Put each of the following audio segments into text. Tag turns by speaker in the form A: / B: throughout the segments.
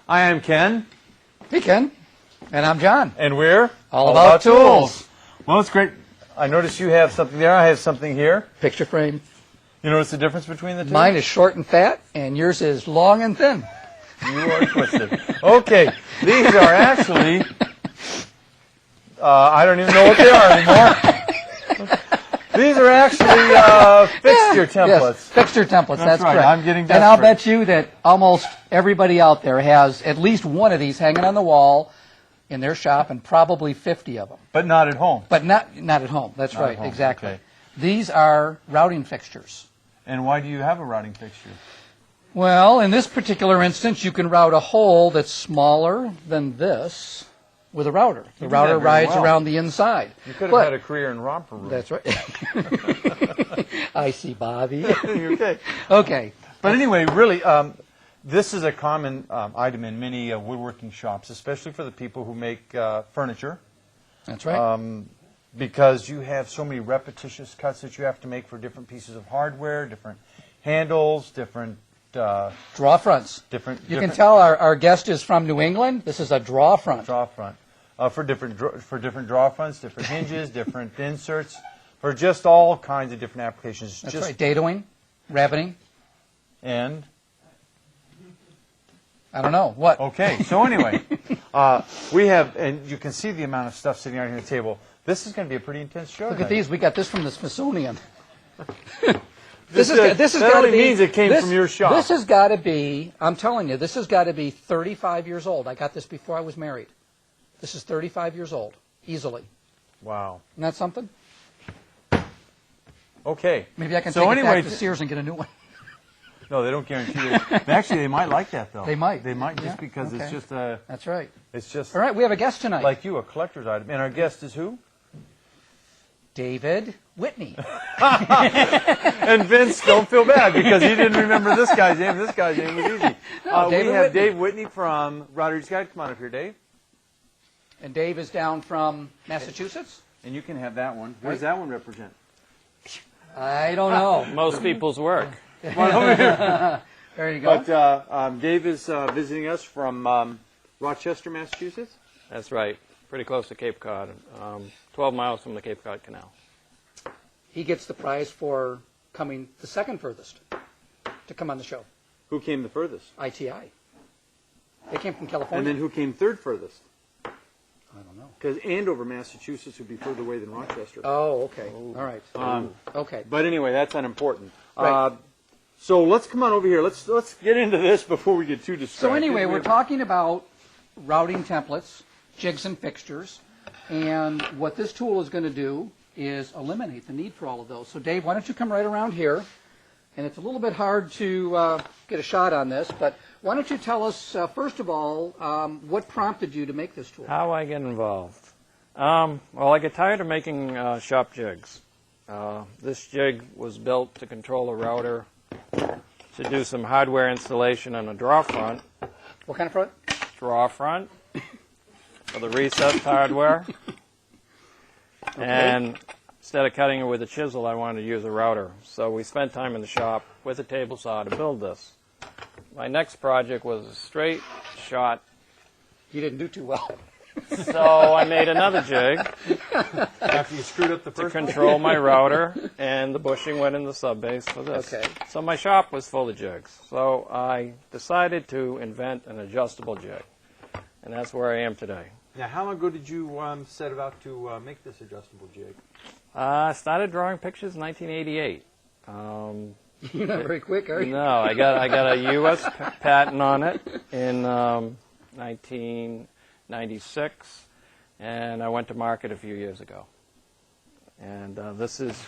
A: I am Ken.
B: Hey, Ken. And I'm John.
A: And we're
B: all about tools.
A: Well, it's great. I notice you have something there. I have something here.
B: Picture frame.
A: You notice the difference between the two?
B: Mine is short and fat, and yours is long and thin.
A: You are twisted. Okay. These are actually, I don't even know what they are anymore. These are actually fixture templates.
B: Yes, fixture templates, that's
A: right.
B: correct.
A: I'm getting desperate.
B: And I'll bet you that almost everybody out there has at least one of these hanging on the wall in their shop, and probably 50 of them.
A: But not at home.
B: But not at home. That's
A: Not
B: right,
A: at home.
B: exactly.
A: Okay.
B: These are routing fixtures.
A: And why do you have a routing fixture?
B: Well, in this particular instance, you can route a hole that's smaller than this with a router. The router rides around the inside.
A: You could have had a career in romper room.
B: That's right. I see, Bobby.
A: Okay.
B: Okay.
A: But anyway, really, this is a common item in many woodworking shops, especially for the people who make furniture.
B: That's right.
A: Because you have so many repetitious cuts that you have to make for different pieces of hardware, different handles, different
B: draw fronts. You can tell our guest is from New England. This is a draw front.
A: Draw front. For different draw fronts, different hinges, different inserts, for just all kinds of different applications.
B: That's right. Dadoing, rabbiting.
A: And?
B: I don't know. What?
A: Okay. So anyway, we have, and you can see the amount of stuff sitting out here on the table. This is going to be a pretty intense show.
B: Look at these. We got this from the Smithsonian.
A: That only means it came from your shop.
B: This has got to be, I'm telling you, this has got to be 35 years old. I got this before I was married. This is 35 years old, easily.
A: Wow.
B: Isn't that something?
A: Okay.
B: Maybe I can take it back to Sears and get a new one.
A: No, they don't guarantee it. Actually, they might like that, though.
B: They might.
A: They might, just because it's just a...
B: That's right.
A: It's just...
B: All right, we have a guest tonight.
A: Like you, a collector's item. And our guest is who?
B: David Whitney.
A: And Vince, don't feel bad, because he didn't remember this guy's name. This guy's name was easy.
B: No,
A: we have Dave Whitney from Roderick's Guide. Come on up here, Dave.
B: And Dave is down from Massachusetts?
A: And you can have that one. What does that one represent?
B: I don't know.
C: Most people's work.
A: Come on over here.
B: There you go.
A: But Dave is visiting us from Rochester, Massachusetts.
C: That's right. Pretty close to Cape Cod. 12 miles from the Cape Cod Canal.
B: He gets the prize for coming the second furthest to come on the show.
A: Who came the furthest?
B: ITI. They came from California.
A: And then who came third furthest?
B: I don't know.
A: Because Andover, Massachusetts would be further away than Rochester.
B: Oh, okay. All right. Okay.
A: But anyway, that's unimportant.
B: Right.
A: So let's come on over here. Let's get into this before we get too distracted.
B: So anyway, we're talking about routing templates, jigs and fixtures, and what this tool is going to do is eliminate the need for all of those. So Dave, why don't you come right around here? And it's a little bit hard to get a shot on this, but why don't you tell us, first of all, what prompted you to make this tool?
C: How I get involved? Well, I get tired of making shop jigs. This jig was built to control a router, to do some hardware installation on a draw front.
B: What kind of front?
C: Draw front for the recessed hardware. Okay. And instead of cutting it with a chisel, I wanted to use a router. So we spent time in the shop with a table saw to build this. My next project was a straight shot.
B: You didn't do too well.
C: So I made another jig
A: After you screwed up the
C: to
A: first one?
C: control my router, and the bushing went in the subbase for this.
B: Okay.
C: So my shop was full of jigs. So I decided to invent an adjustable jig, and that's where I am today.
A: Now, how long ago did you set about to make this adjustable jig?
C: I started drawing pictures in 1988.
B: You're not very quick, are you?
C: No, I got a U.S. patent on it in 1996, and I went to market a few years ago. And this is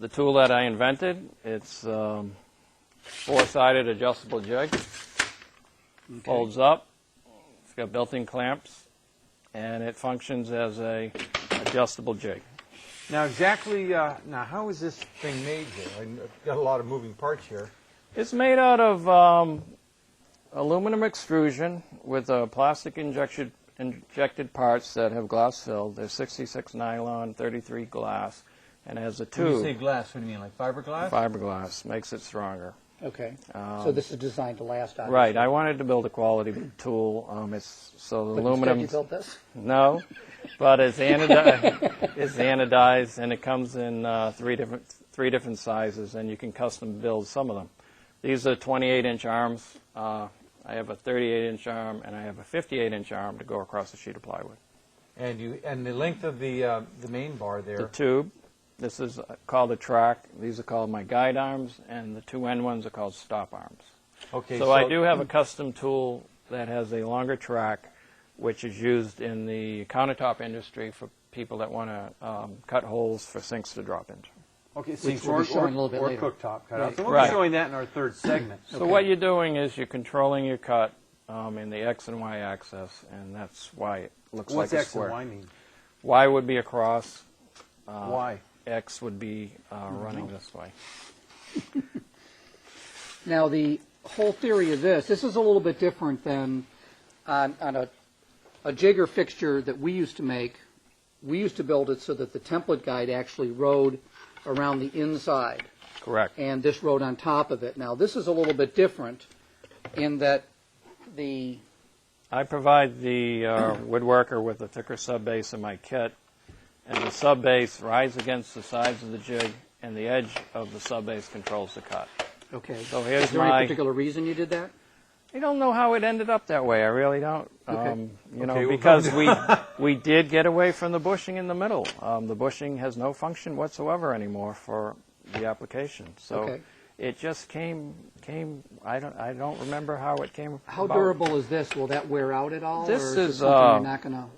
C: the tool that I invented. It's four-sided adjustable jig. Okay. Folds up. It's got built-in clamps, and it functions as a adjustable jig.
A: Now, exactly, now how is this thing made here? I've got a lot of moving parts here.
C: It's made out of aluminum extrusion with plastic injected parts that have glass filled. They're 66 nylon, 33 glass, and has a tube.
A: When you say glass, what do you mean, like fiberglass?
C: Fiberglass makes it stronger.
B: Okay. So this is designed to last, obviously.
C: Right. I wanted to build a quality tool. It's so the
B: But
C: aluminum.
B: instead you built this?
C: No, but it's anodized, and it comes in three different sizes, and you can custom build some of them. These are 28-inch arms. I have a 38-inch arm, and I have a 58-inch arm to go across a sheet of plywood.
A: And the length of the main bar there.
C: The tube. This is called a track. These are called my guide arms, and the two end ones are called stop arms.
A: Okay.
C: So I do have a custom tool that has a longer track, which is used in the countertop industry for people that want to cut holes for sinks to drop into.
D: Okay,
B: Which we'll be showing a little bit
D: or
B: later.
D: cooktop cutout.
B: Right.
D: So we'll
C: Right.
D: be showing that in our third segment.
C: So what you're doing is you're controlling your cut in the X and Y axis, and that's why it looks
D: What's
C: like a
D: X
C: square.
D: and Y mean?
C: Y would be across.
D: Why?
C: X would be running this way.
B: Now, the whole theory of this is a little bit different than on a jigger fixture that we used to make. We used to build it so that the template guide actually rode around the inside,
C: Correct.
B: and this rode on top of it. Now, this is a little bit different in that the
C: I provide the woodworker with a thicker subbase in my kit, and the subbase rides against the sides of the jig, and the edge of the subbase controls the cut.
B: okay.
C: So here's
B: is there
C: my-
B: any particular reason you did that?
C: I don't know how it ended up that way. I really don't.
B: Okay.
A: Okay,
C: Because we did get away from the bushing in the middle. The bushing has no function whatsoever anymore for the application. So
B: Okay.
C: it just came. I don't remember how it came.
B: How
C: about.
B: durable is this? Will that wear out at all?
C: This
B: or is
C: is,
B: it something you're not going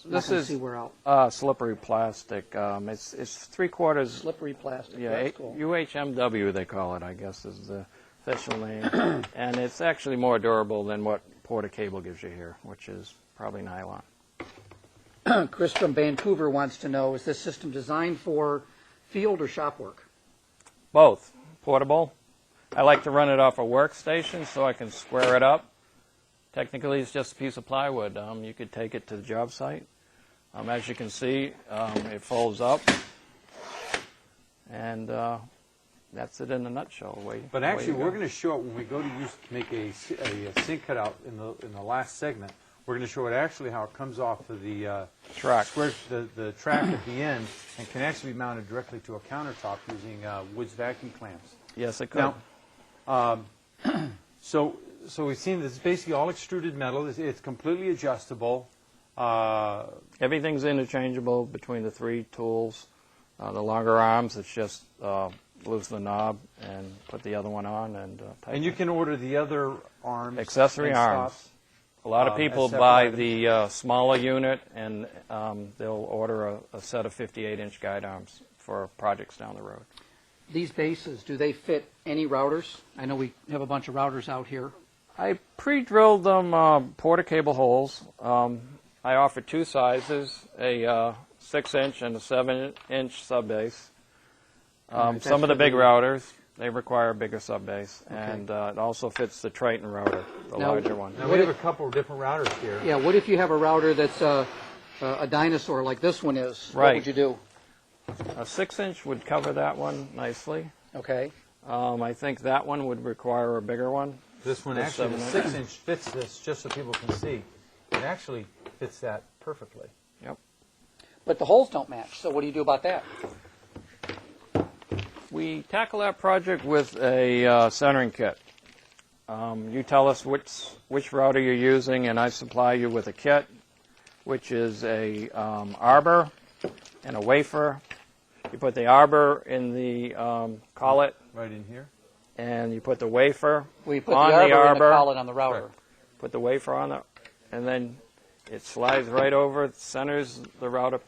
C: This
B: to
C: is
B: see wear out?
C: slippery plastic. It's 3/4.
B: Slippery plastic.
C: Yeah,
B: That's cool.
C: UHMW they call it, I guess is the official name. And it's actually more durable than what Porter Cable gives you here, which is probably nylon.
B: Chris from Vancouver wants to know, is this system designed for field or shop work?
C: Both. Portable. I like to run it off a workstation so I can square it up. Technically, it's just a piece of plywood. You could take it to the job site. As you can see, it folds up. And that's it in a nutshell.
D: But actually, we're going to show it when we go to make a sink cutout in the last segment. We're going to show it actually how it comes off of the
C: Track.
D: the track at the end, and can actually be mounted directly to a countertop using Woods vacuum clamps.
C: Yes, it could.
D: Now, so we've seen this is basically all extruded metal. It's completely adjustable.
C: Everything's interchangeable between the three tools. The longer arms, it's just loosen the knob and put the other one on and tighten
D: And you
C: it.
D: can order the other arms.
C: Accessory
D: and
C: arms.
D: stops.
C: A lot of people
D: as separate
C: buy
D: items.
C: the smaller unit, and they'll order a set of 58-inch guide arms for projects down the road.
B: These bases, do they fit any routers? I know we have a bunch of routers out here.
C: I pre-drilled them Porter Cable holes. I offer two sizes, a 6-inch and a 7-inch subbase.
B: Alright,
C: Some of
B: that's
C: the big
B: good.
C: routers, they require a bigger subbase, and it also fits the Triton router, the
B: Now-
C: larger one.
D: Now we have a couple of different routers here.
B: Yeah, what if you have a router that's a dinosaur like this one is? What
C: Right.
B: would you do?
C: A 6-inch would cover that one nicely.
B: Okay.
C: I think that one would require a bigger one.
A: This one
C: The
A: actually, the
C: 7-inch.
A: 6-inch fits this, just so people can see. It actually fits that perfectly.
C: Yep.
B: But the holes don't match, so what do you do about that?
C: We tackle that project with a centering kit. You tell us which router you're using, and I supply you with a kit, which is a arbor and a wafer. You put the arbor in the collet,
D: Right in here.
C: and you put the wafer
B: We put
C: on
B: the arbor and the
C: arbor.
B: collet on the router.
C: Put the wafer on it, and then it slides right over, centers the router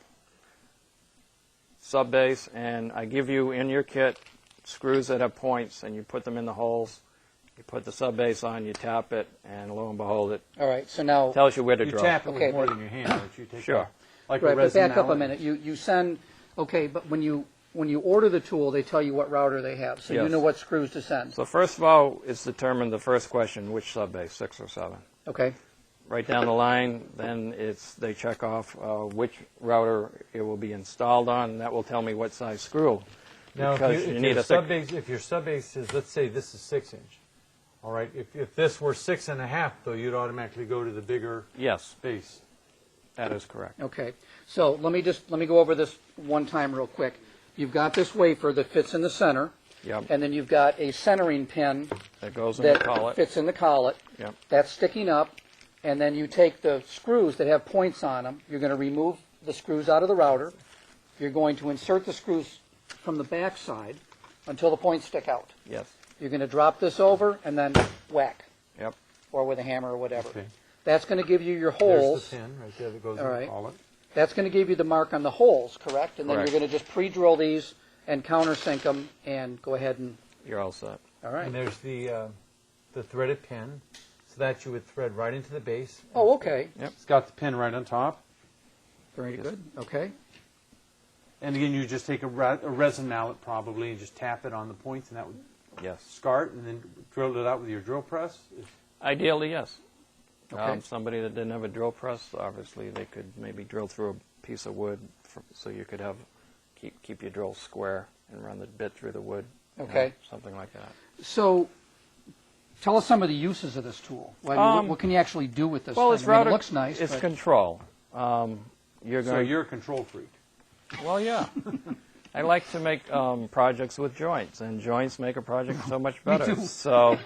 C: subbase, and I give you in your kit screws that have points, and you put them in the holes. You put the subbase on, you tap it, and lo and behold, it
B: All right, so now,
C: tells you where to
D: You
C: drill.
D: tap it
B: Okay,
D: with more
B: but-
D: than your hand, but you take
C: Sure.
D: that, like
B: right,
D: a
B: but
D: resin
B: back up a
D: mallet.
B: minute. You send, okay, but when you order the tool, they tell you what router they have, so you
C: Yes.
B: know what screws to send.
C: So first of all, it's determined the first question, which subbase, 6 or 7.
B: Okay,
C: Right down the line, then they check off which router it will be installed on, and that will tell me what size screw.
D: Now,
C: because you need a thick.
D: if your subbase is, let's say this is 6-inch, all right, if this were 6.5, though, you'd automatically go to the bigger
C: Yes,
D: base.
C: that is correct.
B: Okay, so let me go over this one time real quick. You've got this wafer that fits in the center,
C: Yep.
B: and then you've got a centering pin
C: That goes in the
B: that
C: collet.
B: fits in the collet.
C: Yep.
B: That's sticking up, and then you take the screws that have points on them. You're going to remove the screws out of the router. You're going to insert the screws from the back side until the points stick out.
C: Yes.
B: You're going to drop this over and then whack,
C: Yep.
B: or with a hammer or whatever.
D: Okay.
B: That's going to give you your
D: There's
B: holes.
D: the pin right there that goes
B: All
D: in
B: right.
D: the collet.
B: That's going to give you the mark on the holes, correct? And then
C: Correct.
B: you're going to just pre-drill these and countersink them and go ahead and,
C: You're all set.
B: all right.
D: And there's the threaded pin, so that you would thread right into the base.
B: Oh, okay.
D: It's got the pin right on top.
B: Very good. Okay.
D: And again, you just take a resin mallet probably and just tap it on the points, and that would
C: Yes.
D: scar it, and then drill it out with your drill press.
C: Ideally, yes.
B: Okay.
C: Somebody that didn't have a drill press, obviously, they could maybe drill through a piece of wood, so you could have keep your drill square and run the bit through the wood.
B: Okay.
C: Something like that.
B: So tell us some of the uses of this tool. What can you actually do with this
C: Well,
B: thing?
C: it's
B: I mean,
C: routed.
B: it looks nice.
C: It's
B: but
C: control. You're
D: So
C: going.
D: you're a control freak.
C: Well, yeah. I like to make projects with joints, and joints make a project so much better.
B: too.
C: So,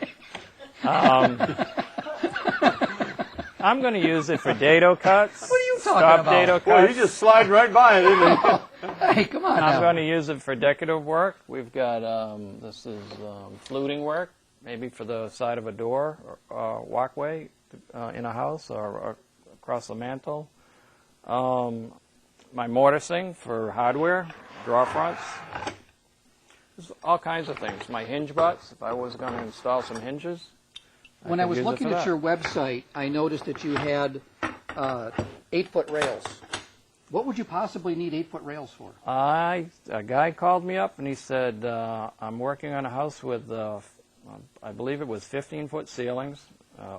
C: I'm going to use it for dado cuts.
B: What are you talking
C: stop
B: about?
C: dado
D: Boy,
C: cuts.
D: you just slide right by it, didn't you?
B: hey, come on
C: I'm
B: now.
C: going to use it for decorative work. We've got this is fluting work, maybe for the side of a door or walkway in a house or across the mantle. My mortising for hardware, drawer fronts. There's all kinds of things. My hinge butts, if I was going to install some hinges.
B: When I
C: could
B: was
C: use it
B: looking
C: for
B: at
C: that.
B: your website, I noticed that you had 8-foot rails. What would you possibly need 8-foot rails for?
C: A guy called me up and he said, I'm working on a house with, I believe it was 15-foot ceilings,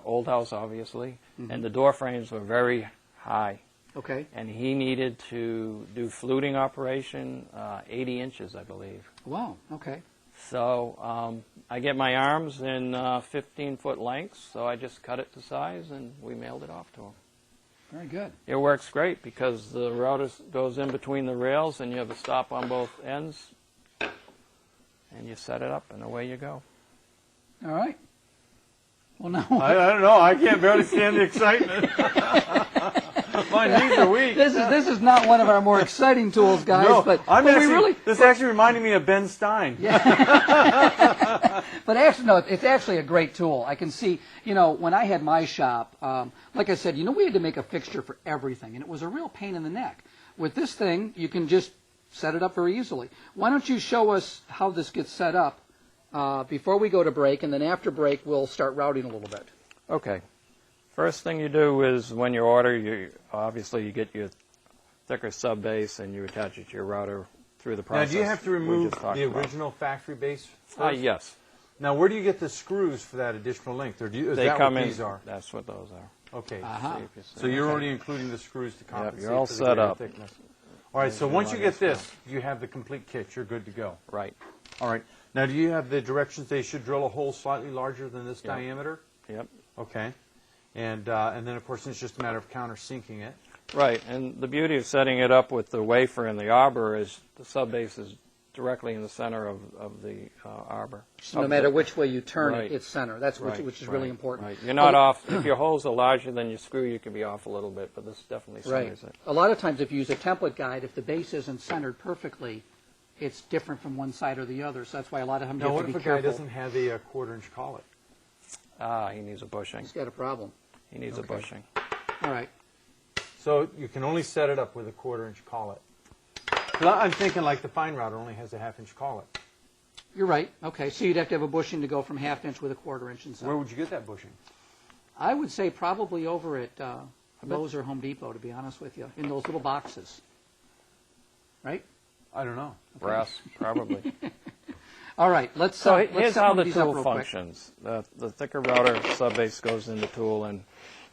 C: old house obviously, and the door frames were very high.
B: Okay.
C: And he needed to do fluting operation, 80 inches, I believe.
B: Wow. Okay.
C: So I get my arms in 15-foot lengths, so I just cut it to size and we mailed it off to him.
B: Very good.
C: It works great because the router goes in between the rails and you have a stop on both ends and you set it up and away you go.
B: All right. Well, now
D: I don't know. I can't barely stand the excitement. My knees are weak.
B: this is not one of our more exciting tools, guys.
D: No,
B: but
D: I'm
B: but
D: actually,
B: we really.
D: this actually reminded me of Ben Stein.
B: But actually, no, it's actually a great tool. I can see, when I had my shop, like I said, we had to make a fixture for everything, and it was a real pain in the neck. With this thing, you can just set it up very easily. Why don't you show us how this gets set up before we go to break, and then after break, we'll start routing a little bit.
C: Okay. First thing you do is when you order, obviously you get your thicker sub base and you attach it to your router through the
D: Now,
C: process.
D: do you have to
C: we
D: remove
C: just talked
D: the
C: about.
D: original factory base first?
C: Yes.
D: Now, where do you get the screws for that additional length? Or is
C: They
D: that
C: come
D: what
C: in.
D: these are?
C: That's what those are.
D: Okay.
B: Uh-huh.
C: See if you see.
D: So you're already including the screws to
C: Yep,
D: compensate
C: you're all
D: for the
C: set
D: greater
C: up.
D: thickness. All right, so once you get this, you have the complete kit. You're good to go.
C: Right.
D: All right. Now, do you have the directions they should drill a hole slightly larger than this
C: Yep.
D: diameter?
C: Yep.
D: Okay. And then, of course, it's just a matter of countersinking it.
C: Right. And the beauty of setting it up with the wafer and the arbor is the sub base is directly in the center of the arbor.
B: So no matter which way you turn
C: Right.
B: it, it's center. That's
C: Right,
B: which is really
C: right,
B: important.
C: Right. You're not off. If your holes are larger than your screw, you can be off a little bit, but this definitely
B: Right.
C: centers it.
B: A lot of times, if you use a template guide, if the base isn't centered perfectly, it's different from one side or the other. So that's why a lot of times you
D: Now,
B: have
D: what
B: to
D: if
B: be
D: a guy
B: careful.
D: doesn't have a quarter-inch collet?
C: He needs a bushing.
B: He's got a problem.
C: He needs a
B: Okay.
C: bushing.
B: All right.
D: So you can only set it up with a quarter-inch collet. 'Cause I'm thinking like the fine router only has a half-inch collet.
B: You're right. Okay, so you'd have to have a bushing to go from half inch with a quarter inch and so.
D: Where would you get that bushing?
B: I would say probably over at Lowe's or Home Depot, to be honest with you, in those little boxes. Right?
D: I don't know.
C: Brass, probably.
B: All right, let's
C: So
B: let's
C: here's
B: set
C: how
B: one
C: the
B: of these up
C: tool
B: real quick.
C: functions. The thicker router subbase goes in the tool and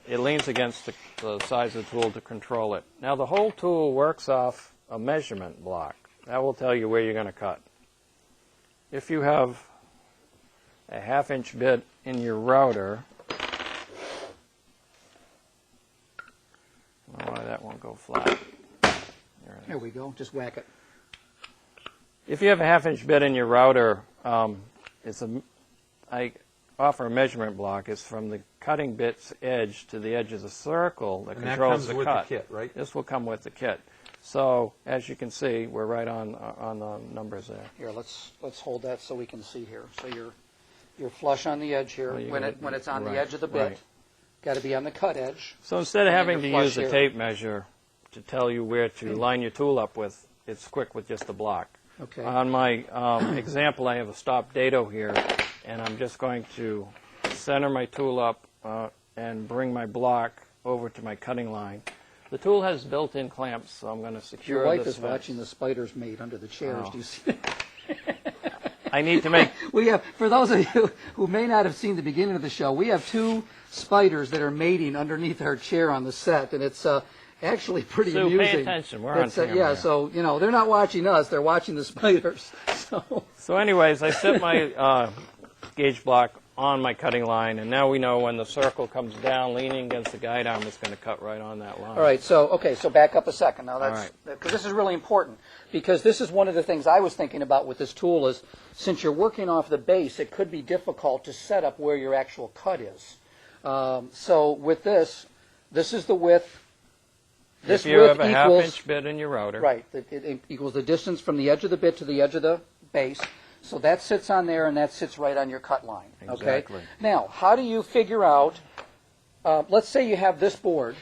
C: it leans against the sides of the tool to control it. Now the whole tool works off a measurement block. That will tell you where you're going to cut. if you have a 1/2-inch bit in your router, I don't know why that won't go flat. There it
B: There
C: is.
B: we go. Just whack it.
C: If you have a 1/2-inch bit in your router, I offer a measurement block. It's from the cutting bit's edge to the edge of the circle that
D: And that
C: controls
D: comes
C: the
D: with
C: cut.
D: the kit, right?
C: This will come with the kit. So as you can see, we're right on the numbers there.
B: Here, let's hold that so we can see here. So you're flush on the edge here
C: Well, you
B: when
C: got-
B: when it's on
C: right,
B: the edge of the bit.
C: right.
B: Got to be on the cut edge.
C: So instead of
B: And then
C: having to
B: you're
C: use
B: flush
C: a
B: here.
C: tape measure to tell you where to line your tool up with, it's quick with just a block.
B: Okay.
C: On my example, I have a stop dado here, and I'm just going to center my tool up and bring my block over to my cutting line. The tool has built-in clamps, so I'm going to secure
B: Your wife
C: this
B: is
C: fence.
B: watching the spiders mate under the chairs.
C: Oh.
B: Do you see?
C: I need to make
B: We have, for those of you who may not have seen the beginning of the show, we have 2 spiders that are mating underneath our chair on the set, and it's actually pretty
C: Sue, pay
B: amusing.
C: attention. We're on
B: It's,
C: camera
B: yeah,
C: here.
B: so they're not watching us; they're watching the spiders.
C: So anyways, I set my gauge block on my cutting line, and now we know when the circle comes down, leaning against the guide arm, it's going to cut right on that line.
B: All right, so back up a second now. That's
C: right.
B: because this is really important, because this is one of the things I was thinking about with this tool is since you're working off the base, it could be difficult to set up where your actual cut is. So with this is the width. This
C: If you
B: width
C: have a
B: equals
C: 1/2-inch bit in your router,
B: right. It equals the distance from the edge of the bit to the edge of the base. So that sits on there, and that sits right on your cut line. Okay.
C: Exactly.
B: Now, how do you figure out? Let's say you have this board.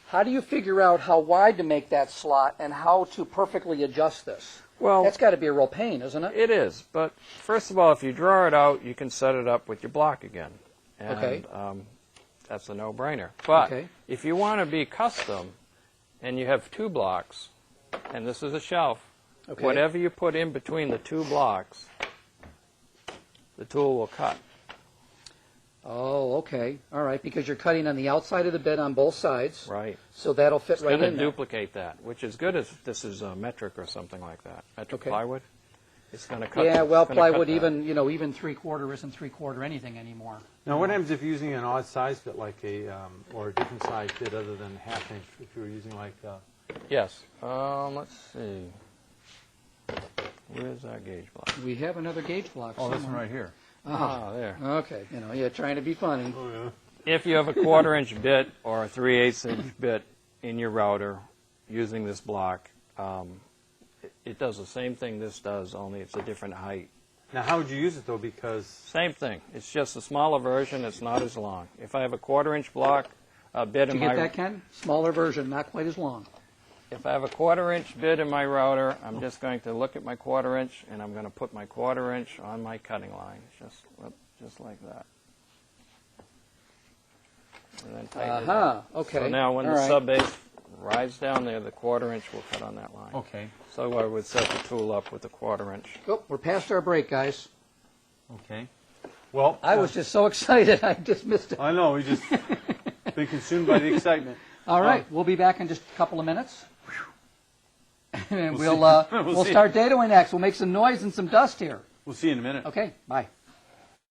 B: How do you figure out how wide to make that slot and how to perfectly adjust this?
C: Well,
B: That's got to be a real pain, isn't it?
C: it is. But first of all, if you draw it out, you can set it up with your block again. And,
B: Okay.
C: That's a no-brainer. But
B: Okay.
C: if you want to be custom and you have 2 blocks, and this is a shelf,
B: Okay.
C: whatever you put in between the 2 blocks, the tool will cut.
B: Oh, okay. All right, because you're cutting on the outside of the bit on both sides.
C: Right.
B: So that'll fit
C: It's
B: right
C: going to
B: in there.
C: duplicate that, which is good if this is metric or something like that. Metric
B: Okay.
C: plywood. It's going to cut.
B: Yeah, well,
C: it's gonna cut
B: plywood,
C: that.
B: even 3/4 isn't 3/4 anything anymore.
D: Now, what happens if you're using an odd size bit like or a different size bit other than 1/2 inch, if you were using like,
C: Yes. Let's see. Where's our gauge block?
B: We have another gauge block.
A: Oh, this one
B: somewhere.
A: right here.
C: Ah, there.
B: Okay, you're trying to be funny.
C: If you have a 1/4-inch bit or a 3/8-inch bit in your router using this block, it does the same thing this does, only it's a different height.
D: now how would you use it though? Because
C: Same thing. It's just a smaller version. It's not as long. If I have a 1/4-inch block, a bit
B: Did
C: in
B: you
C: my
B: get that, Ken? Smaller version, not quite as long.
C: if I have a 1/4-inch bit in my router, I'm just going to look at my 1/4-inch and I'm going to put my 1/4-inch on my cutting line, just like that. And then tighten it up.
B: Okay.
C: So now when
B: All
C: the
B: right.
C: sub base rides down there, the 1/4-inch will cut on that line.
A: Okay.
C: So I would set the tool up with the 1/4-inch.
B: Oh, we're past our break, guys.
A: Okay.
D: well,
B: I was just so excited, I just missed it.
D: I know we just been consumed by the excitement.
B: All right, we'll be back in just a couple of minutes. And
D: We'll
B: we'll
D: see. We'll see.
B: start datoing next. We'll make some noise and some dust here.
A: We'll see you in a minute.
B: Okay, bye.